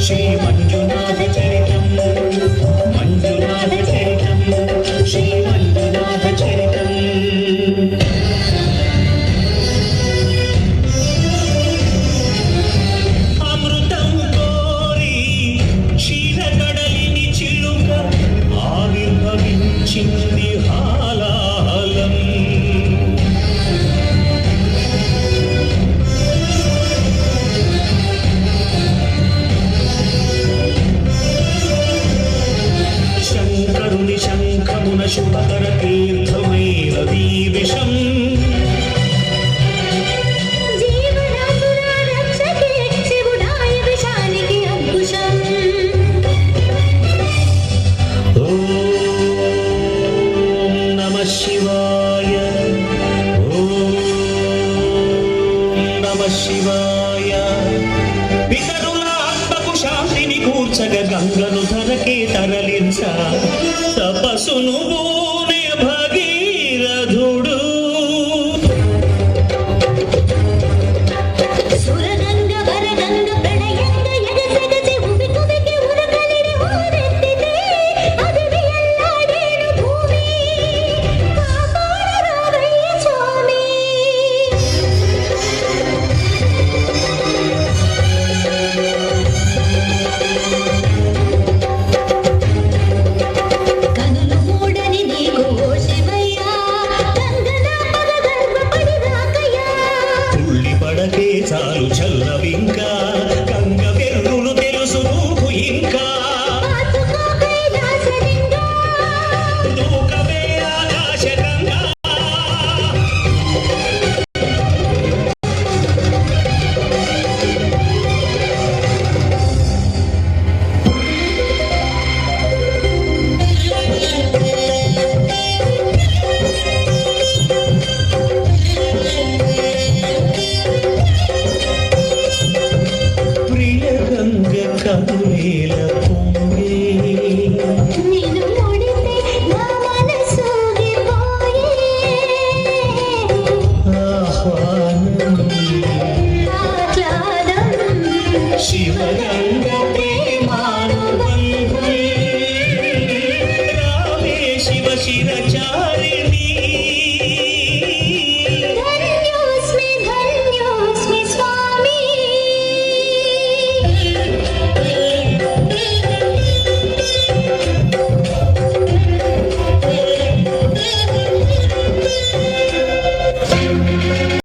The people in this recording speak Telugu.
శ్రీ మంజునాథ చరితం మంజునాథ చరితం శ్రీ మంజునాథ చరితం అమృతం కోరి క్షీరకడలిని చిలుక ఆవిర్భవించింది హాలాహలం శంకరుని శంఖమున శుభకర తీర్థమైన విషం ఓం నమః శివాయ ఓం నమః శివాయ పితరుల ఆత్మకు శాంతిని కూర్చగ గంగను ధరకే తరలించ తపస్సును భూమి భగీరథుడు సురగంగ వరగంగ ప్రళయంగ ఎగసెగసి ఉబికుబికి ఉరకలిడి ఊరెత్తితే అదివి అల్లాడేడు భూమి కాపాడు రావయ్య స్వామి కనులు మూడని నీకు ఓ శివయ్య గంగనా పగ గర్భపడి రాకయ్యా తుళ్ళి పడకే చాలు చల్లవింకా